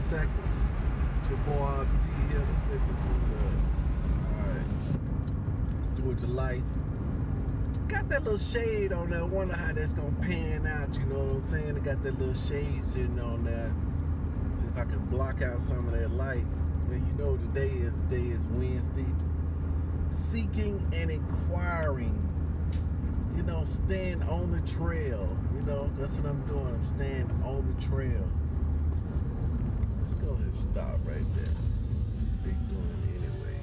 seconds. It's your boy RC here. Let's let this one go. Alright. Do it to life. Got that little shade on there. I wonder how that's gonna pan out, you know what I'm saying? I got that little shade sitting on there. See if I can block out some of that light. And you know today is Wednesday. Seeking and inquiring. You know, staying on the trail. You know, that's what I'm doing. I'm staying on the trail. Let's go ahead and stop right there. Let's see what they doing anyway.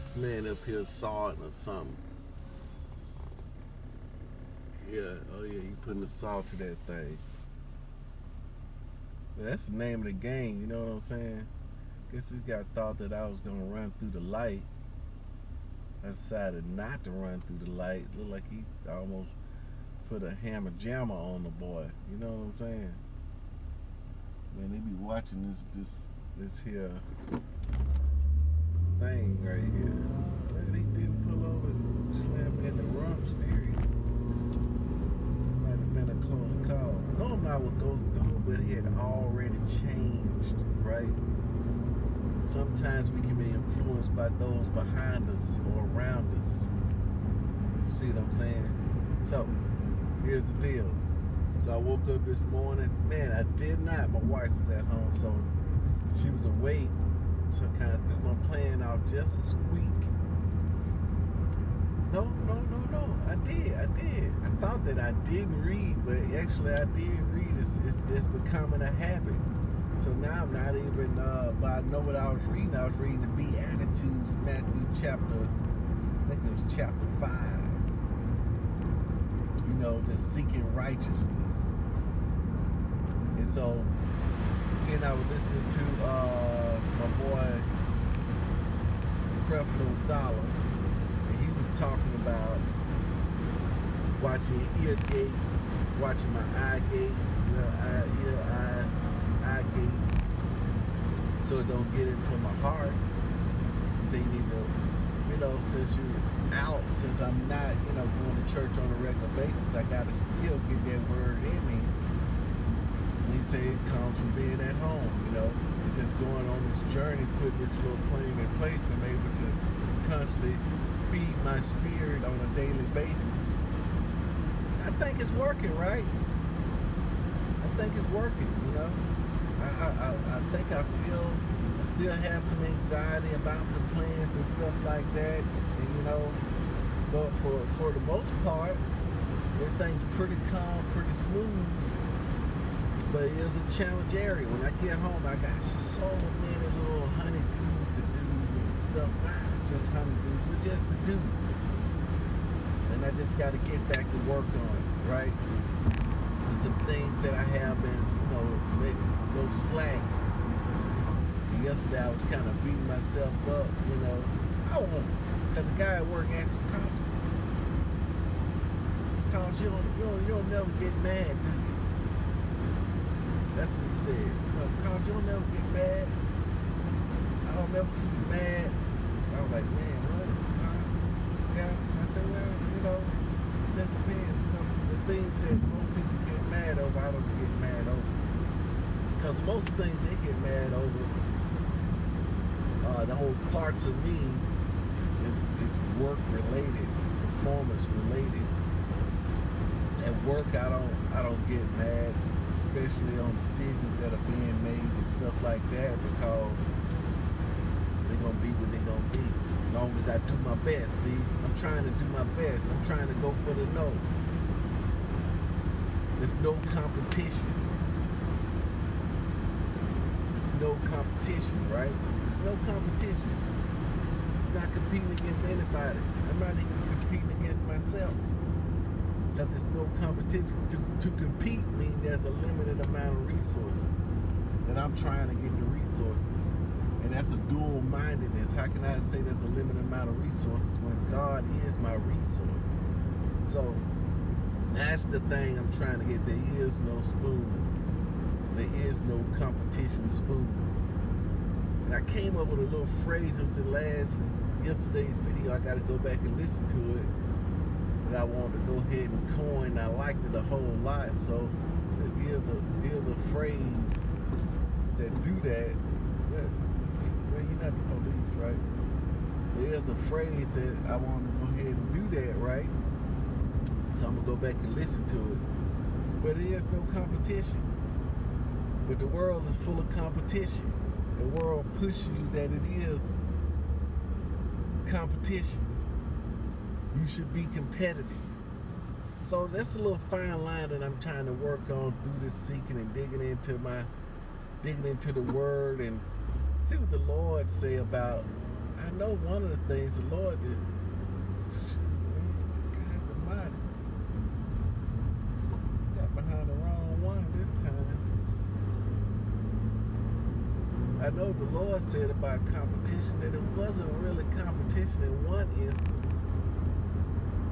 This man up here salting or something. Yeah, oh yeah, you putting the salt to that thing. But that's the name of the game, you know what I'm saying? Guess this guy thought that I was gonna run through the light. I decided not to run through the light. Looked like he almost put a hammer jammer on the boy. You know what I'm saying? Man, they be watching this here thing right here. Man, he didn't pull over and slam me in the rump steering. Might have been a close call. Normally I would go through, but it had already changed, right? Sometimes we can be influenced by those behind us or around us. You see what I'm saying? So, here's the deal. So I woke up this morning. Man, I did not. My wife was at home, so she was awake. So I kind of threw my plan off just a squeak. No. I did. I thought that I didn't read, but actually I did read. It's becoming a habit. So now I'm not even, but I know what I was reading. I was reading the Beatitudes, Matthew chapter, I think it was chapter 5. You know, just seeking righteousness. And so, again, I was listening to my boy, Creflo Dollar, and he was talking about watching your ear gate, watching my eye gate, eye gate, so it don't get into my heart. So you need to, you know, since you're out, since I'm not, you know, going to church on a regular basis, I gotta still get that word in me. And he said it comes from being at home, you know, and just going on this journey, putting this little plane in place. I'm able to constantly feed my spirit on a daily basis. I think it's working, right? I think it's working, you know. I think I still have some anxiety about some plans and stuff like that, and you know, but for the most part, everything's pretty calm, pretty smooth. But it is a challenge area. When I get home, I got so many little honeydews to do and stuff. Not just honeydews, but just to do. And I just got to get back to work on it, right? And some things that I have been, you know, go slack. And yesterday I was kind of beating myself up, you know. I won't, because the guy at work asked me, Carl, you'll never get mad, do you? That's what he said. You know, Carl, you'll never get mad. I don't never see you mad. I was like, man, what? Yeah. I said, well, you know, it just depends. Some the things that most people get mad over, I don't get mad over. Because most things they get mad over, the whole parts of me is work related, performance related. At work, I don't get mad, especially on decisions that are being made and stuff like that, because they're gonna be what they're gonna be. As long as I do my best, see, I'm trying to do my best. I'm trying to go for the no. There's no competition. There's no competition, right? There's no competition. I'm not competing against anybody. I'm not even competing against myself. Because there's no competition. To compete means there's a limited amount of resources. And I'm trying to get the resources. And that's a dual-mindedness. How can I say there's a limited amount of resources when God is my resource? So that's the thing I'm trying to get. There is no spoon. There is no competition spoon. And I came up with a little phrase. It was in yesterday's video. I got to go back and listen to it. And I wanted to go ahead and coin. I liked it a whole lot. So here's a phrase that do that, well, you're not the police, right? There's a phrase that I want to go ahead and do that, right? So I'm going to go back and listen to it. But there is no competition. But the world is full of competition. The world pushes you that it is competition. You should be competitive. So that's a little fine line that I'm trying to work on through this seeking and digging into the word and see what the Lord say about. I know one of the things the Lord did. God Almighty, got behind the wrong one this time. I know the Lord said about competition that it wasn't really competition in one instance.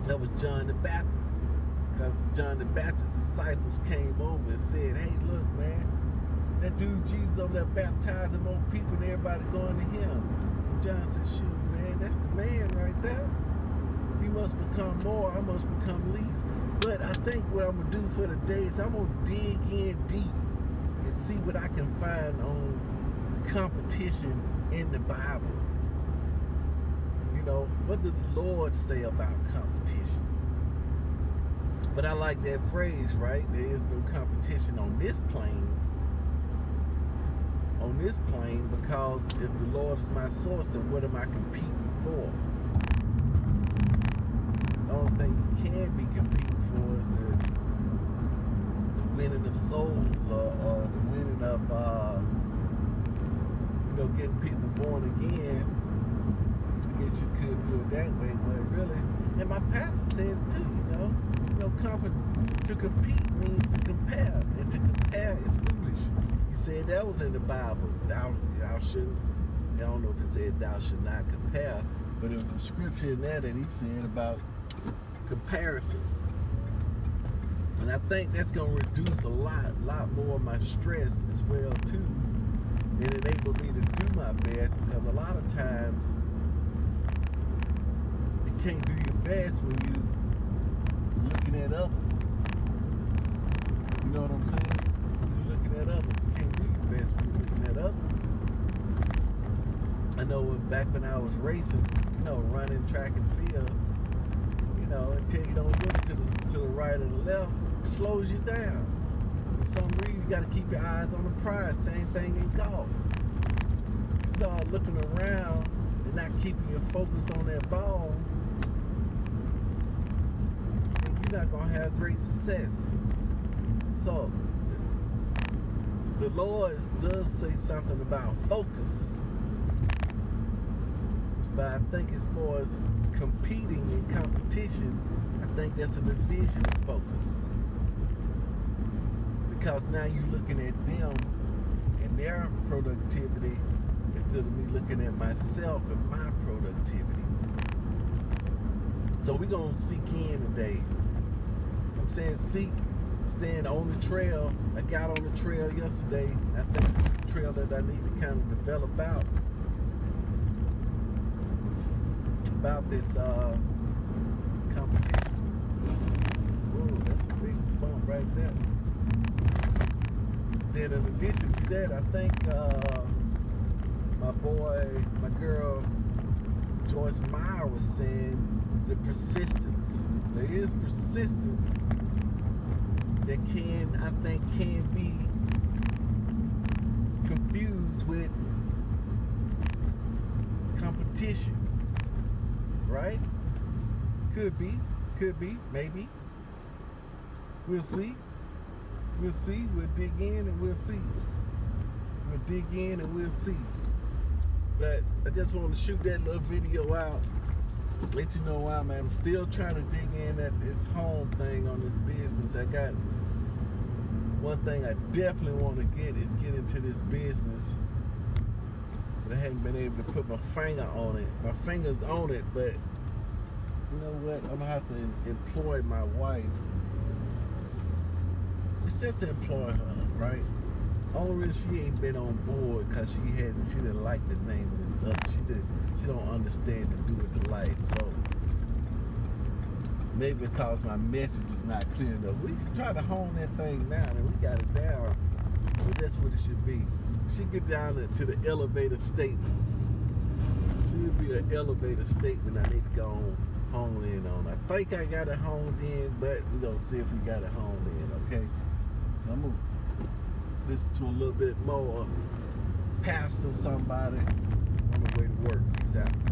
That was John the Baptist. Because John the Baptist's disciples came over and said, hey, look, man, that dude Jesus over there baptizing more people and everybody going to him. And John said, shoot, man, that's the man right there. He must become more, I must become least. But I think what I'm going to do for the day is I'm going to dig in deep and see what I can find on competition in the Bible. You know, what did the Lord say about competition? But I like that phrase, right? There is no competition on this plane. On this plane, because if the Lord is my source, then what am I competing for? The only thing you can be competing for is the winning of souls or the winning of, getting people born again. I guess you could do it that way, but really, and my pastor said it too, to compete means to compare, and to compare is foolish. He said that was in the Bible. Thou shouldn't. I don't know if it said thou should not compare, but it was a scripture in there that he said about comparison. And I think that's going to reduce a lot more of my stress as well too, and enable me to do my best, because a lot of times you can't do your best when you looking at others. You know what I'm saying? When you're looking at others, you can't do your best when you're looking at others. I know back when I was racing, running track and field, until you don't look to the right or the left, it slows you down. For some reason, you got to keep your eyes on the prize. Same thing in golf. You start looking around and not keeping your focus on that ball, you're not going to have great success. So, the Lord does say something about focus. But I think as far as competing in competition, I think that's a division of focus. Because now you're looking at them and their productivity instead of me looking at myself and my productivity. So we're going to seek in today. I'm saying seek, stand on the trail. I got on the trail yesterday. I think it's a trail that I need to kind of develop out about this competition. Whoa, that's a big bump right there. Then in addition to that, I think my girl Joyce Meyer was saying the persistence. There is persistence that can be confused with competition, right? Could be, maybe. We'll see. We'll dig in and we'll see. But I just want to shoot that little video out, let you know why I'm still trying to dig in at this home thing on this business. I got one thing I definitely want to get into this business, but I haven't been able to put my fingers on it, but you know what? I'm gonna have to employ my wife. It's just to employ her, right? Only reason she ain't been on board because she didn't like the name of this other. She don't understand the do it to life. So maybe because my message is not clear enough. We try to hone that thing down and we got it down. But that's what it should be. she get down to the elevator statement. She'll be the elevator statement I need to go home in on. I think I got it honed in, but we're going to see if we got it honed in, okay? So I'm going to listen to a little bit more Pastor somebody on the way to work. Peace out.